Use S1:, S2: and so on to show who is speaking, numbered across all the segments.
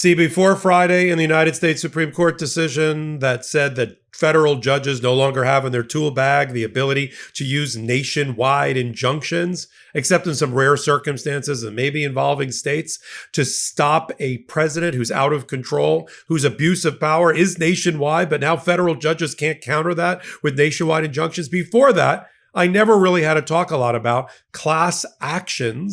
S1: See, before Friday in the United States Supreme Court decision that said that federal judges no longer have in their tool bag the ability to use nationwide injunctions, except in some rare circumstances and maybe involving states, to stop a president who's out of control, whose abuse of power is nationwide, but now federal judges can't counter that with nationwide injunctions. Before that, I never really had to talk a lot about class action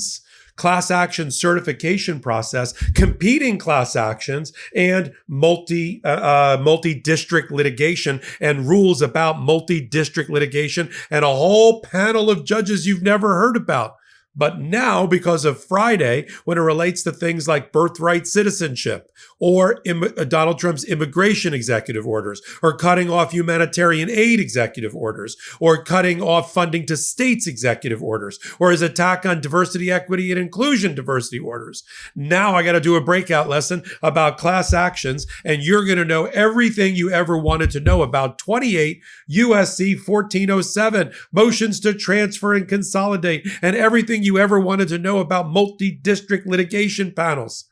S1: certification process, competing class actions, and multi-district litigation and rules about multi-district litigation and a whole panel of judges you've never heard about. But now, because of Friday, when it relates to things like birthright citizenship or Donald Trump's immigration executive orders, or cutting off humanitarian aid executive orders, or cutting off funding to states executive orders, or his attack on diversity, equity, and inclusion diversity orders. Now I got to do a breakout lesson about class actions, and you're going to know everything you ever wanted to know about 28 USC 1407, motions to transfer and consolidate, and everything you ever wanted to know about multi-district litigation panels.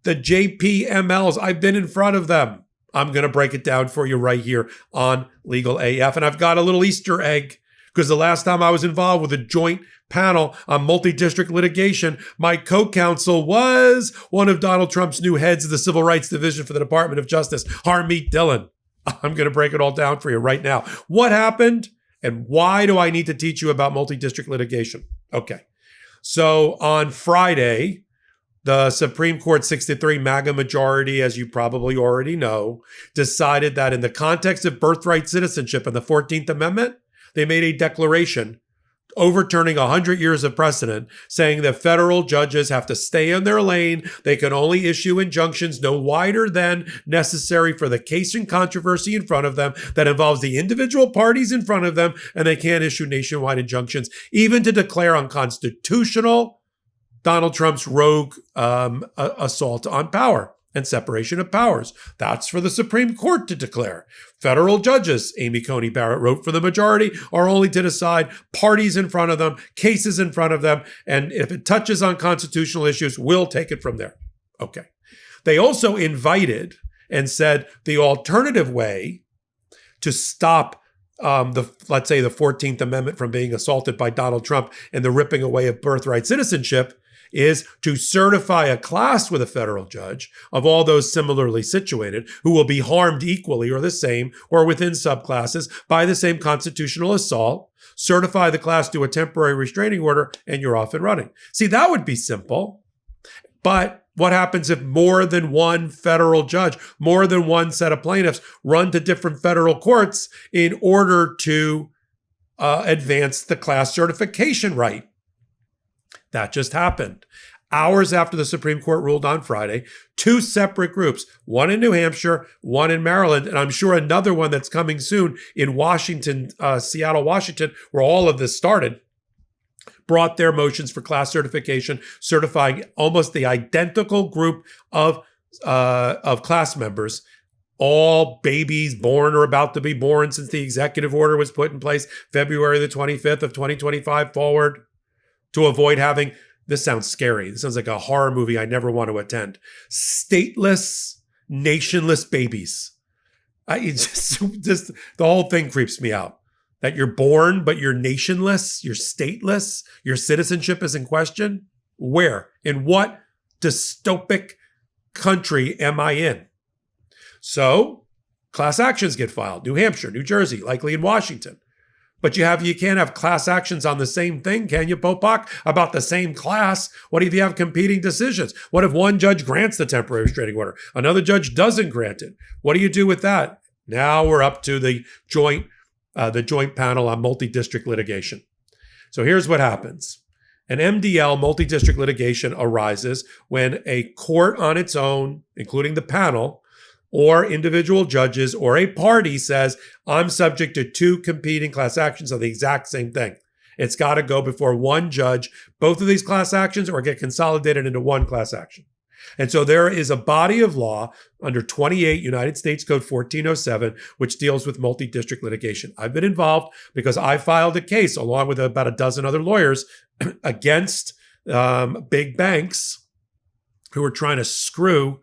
S1: The JPMLs, I've been in front of them. I'm going to break it down for you right here on Legal AF. And I've got a little Easter egg, because the last time I was involved with a joint panel on multi-district litigation, my co-counsel was one of Donald Trump's new heads of the Civil Rights Division for the Department of Justice, Harmeet Dillon. I'm going to break it all down for you right now. What happened and why do I need to teach you about multi-district litigation? Okay. So on Friday, the Supreme Court 6-3 MAGA majority, as you probably already know, decided that in the context of birthright citizenship and the 14th Amendment, they made a declaration overturning 100 years of precedent, saying that federal judges have to stay in their lane. They can only issue injunctions no wider than necessary for the case and controversy in front of them that involves the individual parties in front of them, and they can't issue nationwide injunctions, even to declare unconstitutional Donald Trump's rogue assault on power and separation of powers. That's for the Supreme Court to declare. Federal judges, Amy Coney Barrett wrote for the majority, are only to decide parties in front of them, cases in front of them, and if it touches on constitutional issues, we'll take it from there. Okay. They also invited and said the alternative way to stop let's say the 14th Amendment from being assaulted by Donald Trump and the ripping away of birthright citizenship is to certify a class with a federal judge of all those similarly situated who will be harmed equally or the same or within subclasses by the same constitutional assault, certify the class to a temporary restraining order, and you're off and running. See, that would be simple. But what happens if more than one federal judge, more than one set of plaintiffs run to different federal courts in order to advance the class certification right? That just happened. Hours after the Supreme Court ruled on Friday, two separate groups, one in New Hampshire, one in Maryland, and I'm sure another one that's coming soon in Washington, Seattle, Washington, where all of this started, brought their motions for class certification, certifying almost the identical group of class members, all babies born or about to be born since the executive order was put in place February the 25th of 2025 forward, to avoid having, this sounds scary, this sounds like a horror movie I never want to attend, stateless, nationless babies. Just the whole thing creeps me out. That you're born, but you're nationless, you're stateless, your citizenship is in question. Where? In what dystopic country am I in? So, class actions get filed. New Hampshire, New Jersey, likely in Washington. But you can't have class actions on the same thing, can you, Popok? About the same class. What if you have competing decisions? What if one judge grants the temporary restraining order, another judge doesn't grant it? What do you do with that? Now we're up to the joint panel on multi-district litigation. So here's what happens. An MDL, multi-district litigation, arises when a court on its own, including the panel, or individual judges, or a party says, I'm subject to two competing class actions on the exact same thing. It's got to go before one judge, both of these class actions, or get consolidated into one class action. And so there is a body of law under 28 United States Code 1407, which deals with multi-district litigation. I've been involved because I filed a case along with about a dozen other lawyers against big banks who were trying to screw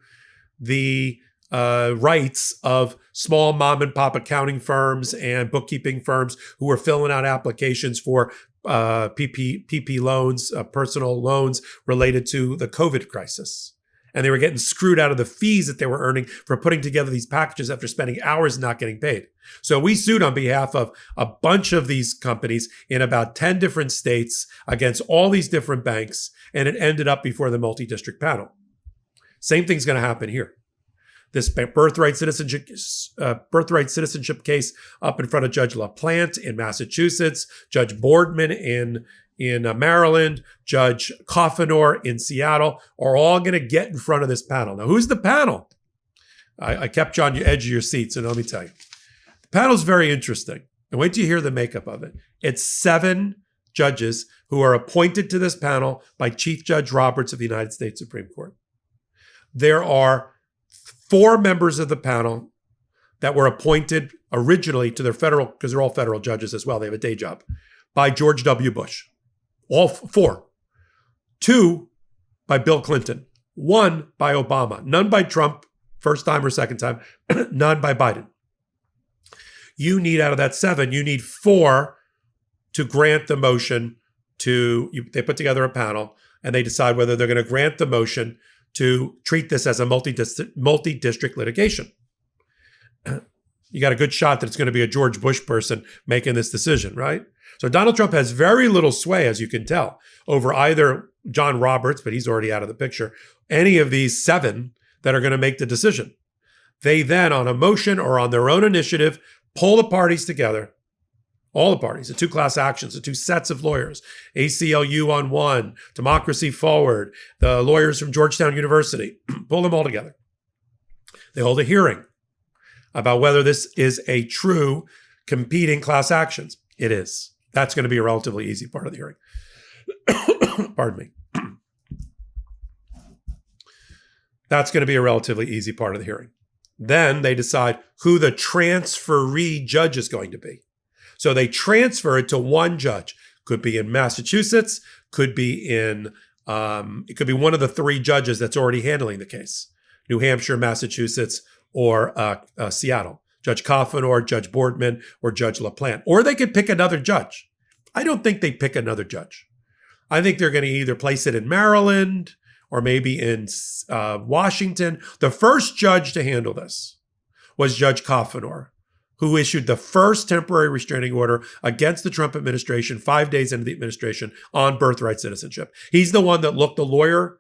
S1: the rights of small mom and pop accounting firms and bookkeeping firms who were filling out applications for PP loans, personal loans related to the COVID crisis. And they were getting screwed out of the fees that they were earning for putting together these packages after spending hours not getting paid. So we sued on behalf of a bunch of these companies in about 10 different states against all these different banks, and it ended up before the multi-district panel. Same thing's going to happen here. This birthright citizenship case up in front of Judge LaPlante in Massachusetts, Judge Boardman in Maryland, Judge Coffenor in Seattle, are all going to get in front of this panel. Now, who's the panel? I kept you on the edge of your seats, and let me tell you. The panel's very interesting. And wait till you hear the makeup of it. It's 7 judges who are appointed to this panel by Chief Judge Roberts of the United States Supreme Court. There are 4 members of the panel that were appointed originally to their federal, because they're all federal judges as well, they have a day job, by George W. Bush. All 4. 2 by Bill Clinton. 1 by Obama. None by Trump, first time or second time. None by Biden. You need, out of that 7, you need 4 to grant the motion they put together a panel, and they decide whether they're going to grant the motion to treat this as a multi-district litigation. You got a good shot that it's going to be a George Bush person making this decision, right? So Donald Trump has very little sway, as you can tell, over either John Roberts, but he's already out of the picture, any of these 7 that are going to make the decision. They then, on a motion or on their own initiative, pull the parties together, all the parties, the 2 class actions, the 2 sets of lawyers, ACLU on one, Democracy Forward, the lawyers from Georgetown University, pull them all together. They hold a hearing about whether this is a true competing class actions. It is. That's going to be a relatively easy part of the hearing. Pardon me. That's going to be a relatively easy part of the hearing. Then they decide who the transferee judge is going to be. So they transfer it to one judge. Could be in Massachusetts, could be in, it could be one of the 3 judges that's already handling the case. New Hampshire, Massachusetts, or Seattle. Judge Coffin or Judge Boardman or Judge LaPlante. Or they could pick another judge. I don't think they pick another judge. I think they're going to either place it in Maryland or maybe in Washington. The first judge to handle this was Judge Coffenor, who issued the first temporary restraining order against the Trump administration 5 days into the administration on birthright citizenship. He's the one that looked the lawyer,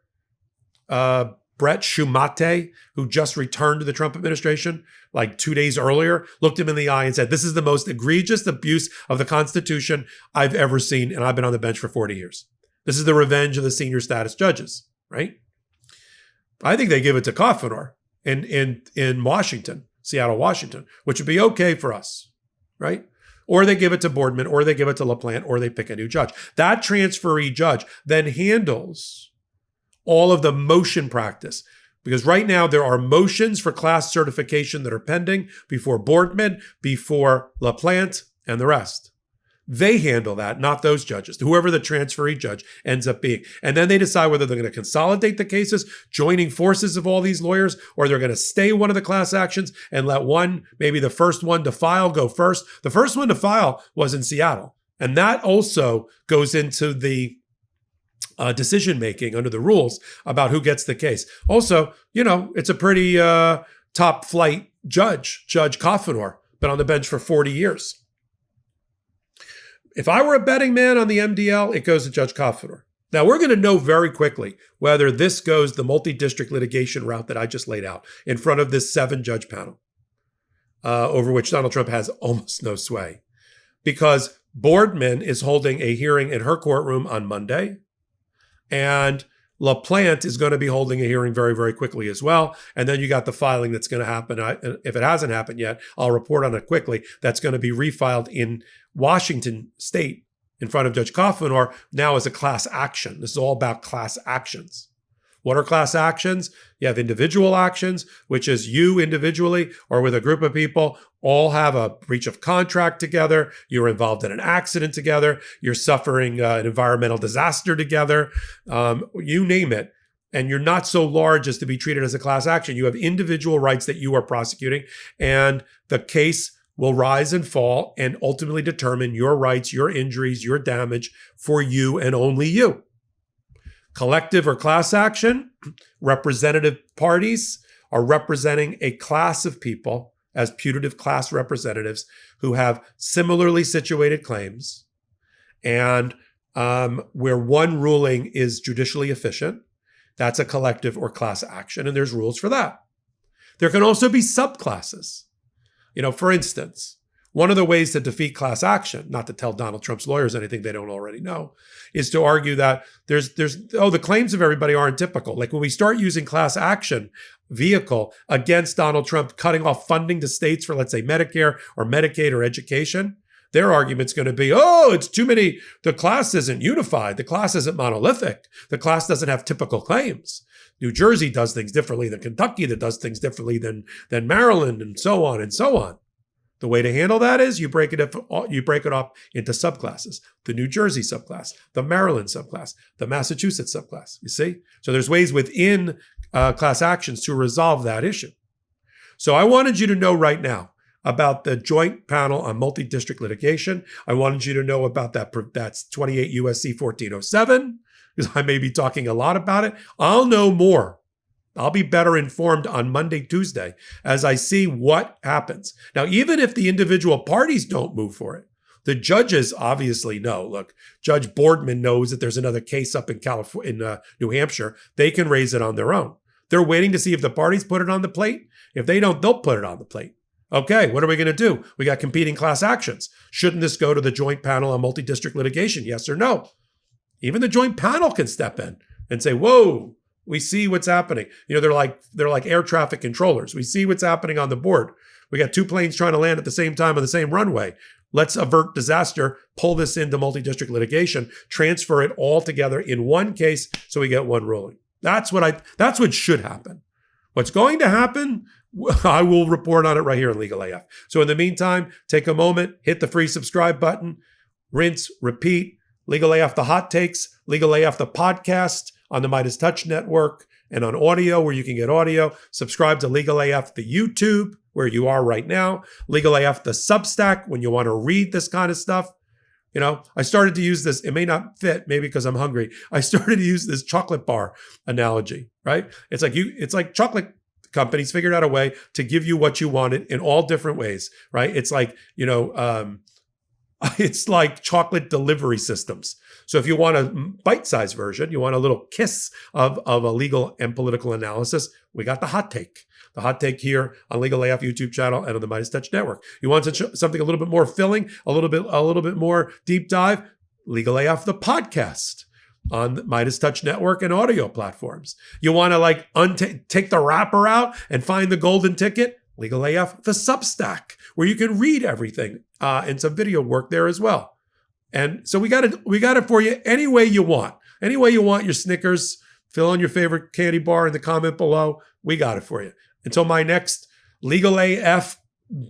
S1: Brett Shumate, who just returned to the Trump administration like 2 days earlier, looked him in the eye and said, "This is the most egregious abuse of the Constitution I've ever seen, and I've been on the bench for 40 years. This is the revenge of the senior status judges," right? I think they give it to Coffenor in Washington, Seattle, Washington, which would be okay for us, right? Or they give it to Boardman, or they give it to LaPlante, or they pick a new judge. That transferee judge then handles all of the motion practice. Because right now there are motions for class certification that are pending before Boardman, before LaPlante, and the rest. They handle that, not those judges, whoever the transferee judge ends up being. And then they decide whether they're going to consolidate the cases, joining forces of all these lawyers, or they're going to stay one of the class actions and let one, maybe the first one to file, go first. The first one to file was in Seattle. And that also goes into the decision-making under the rules about who gets the case. Also, it's a pretty top-flight judge, Judge Coffenor, been on the bench for 40 years. If I were a betting man on the MDL, it goes to Judge Coffenor. Now, we're going to know very quickly whether this goes the multi-district litigation route that I just laid out in front of this 7-judge panel, over which Donald Trump has almost no sway. Because Boardman is holding a hearing in her courtroom on Monday, and LaPlante is going to be holding a hearing very, very quickly as well. And then you got the filing that's going to happen. If it hasn't happened yet, I'll report on it quickly. That's going to be refiled in Washington State in front of Judge Coffenor now as a class action. This is all about class actions. What are class actions? You have individual actions, which is you individually or with a group of people all have a breach of contract together. You're involved in an accident together. You're suffering an environmental disaster together. You name it. and you're not so large as to be treated as a class action. You have individual rights that you are prosecuting, and the case will rise and fall and ultimately determine your rights, your injuries, your damage for you and only you. Collective or class action, representative parties are representing a class of people as putative class representatives who have similarly situated claims, and where one ruling is judicially efficient, that's a collective or class action, and there's rules for that. There can also be subclasses. For instance, one of the ways to defeat class action, not to tell Donald Trump's lawyers anything they don't already know, is to argue that the claims of everybody aren't typical. Like when we start using class action vehicle against Donald Trump cutting off funding to states for, let's say, Medicare or Medicaid or education, their argument's going to be, it's too many. The class isn't unified. The class isn't monolithic. The class doesn't have typical claims. New Jersey does things differently than Kentucky, that does things differently than Maryland, and so on and so on. The way to handle that is you break it up into subclasses. The New Jersey subclass, the Maryland subclass, the Massachusetts subclass. You see? So there's ways within class actions to resolve that issue. So I wanted you to know right now about the joint panel on multi-district litigation. I wanted you to know about that's 28 USC 1407, because I may be talking a lot about it. I'll know more. I'll be better informed on Monday, Tuesday, as I see what happens. Now, even if the individual parties don't move for it, the judges obviously know. Look, Judge Boardman knows that there's another case up in New Hampshire. They can raise it on their own. They're waiting to see if the parties put it on the plate. If they don't, they'll put it on the plate. Okay, what are we going to do? We got competing class actions. Shouldn't this go to the joint panel on multi-district litigation? Yes or no? Even the joint panel can step in and say, whoa, we see what's happening. They're like air traffic controllers. We see what's happening on the board. We got two planes trying to land at the same time on the same runway. Let's avert disaster, pull this into multi-district litigation, transfer it all together in one case so we get one ruling. That's what should happen. What's going to happen, I will report on it right here in Legal AF. So in the meantime, take a moment, hit the free subscribe button, rinse, repeat. Legal AF the hot takes, Legal AF the podcast on the Midas Touch Network and on audio where you can get audio. Subscribe to Legal AF the YouTube where you are right now. Legal AF the Substack when you want to read this kind of stuff. I started to use this. It may not fit, maybe because I'm hungry. I started to use this chocolate bar analogy, right? It's like chocolate companies figured out a way to give you what you wanted in all different ways, right? It's like, it's like chocolate delivery systems. So if you want a bite-sized version, you want a little kiss of a legal and political analysis, we got the hot take. The hot take here on Legal AF YouTube channel and on the Midas Touch Network. You want something a little bit more filling, a little bit more deep dive? Legal AF the podcast on the Midas Touch Network and audio platforms. You want to take the wrapper out and find the golden ticket? Legal AF the Substack, where you can read everything and some video work there as well. And so we got it for you any way you want. Any way you want your Snickers, fill in your favorite candy bar in the comment below. We got it for you. Until my next Legal AF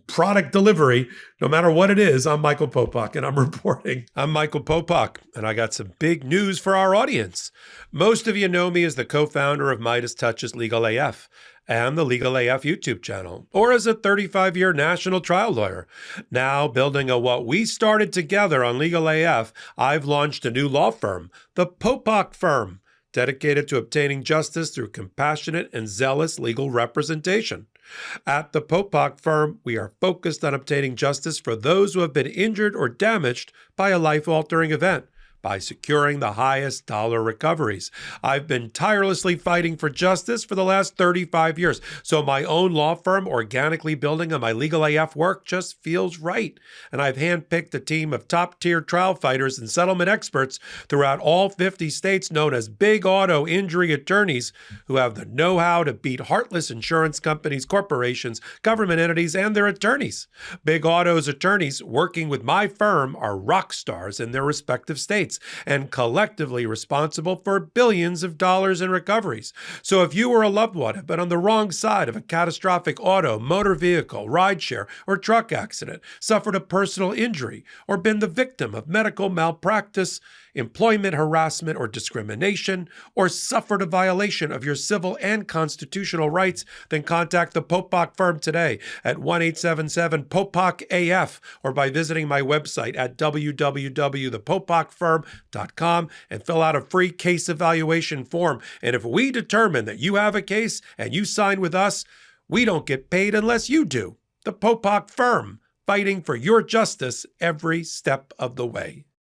S1: product delivery, no matter what it is, I'm Michael Popok and I'm reporting. I'm Michael Popok and I got some big news for our audience. Most of you know me as the co-founder of Midas Touch's Legal AF and the Legal AF YouTube channel, or as a 35-year national trial lawyer. Now, building on what we started together on Legal AF, I've launched a new law firm, the Popok Firm, dedicated to obtaining justice through compassionate and zealous legal representation. At the Popok Firm, we are focused on obtaining justice for those who have been injured or damaged by a life-altering event by securing the highest dollar recoveries. I've been tirelessly fighting for justice for the last 35 years, so my own law firm organically building on my Legal AF work just feels right. And I've handpicked a team of top-tier trial fighters and settlement experts throughout all 50 states known as big auto injury attorneys who have the know-how to beat heartless insurance companies, corporations, government entities, and their attorneys. Big Auto's attorneys working with my firm are rock stars in their respective states. States and collectively responsible for billions of dollars in recoveries. So if you or a loved one have been on the wrong side of a catastrophic auto, motor vehicle, rideshare, or truck accident, suffered a personal injury, or been the victim of medical malpractice, employment harassment or discrimination, or suffered a violation of your civil and constitutional rights, then contact the Popok firm today at 1-877-POPOK-AF or by visiting my website at www.thepopokfirm.com and fill out a free case evaluation form. And if we determine that you have a case and you sign with us, we don't get paid unless you do. The Popok firm, fighting for your justice every step of the way.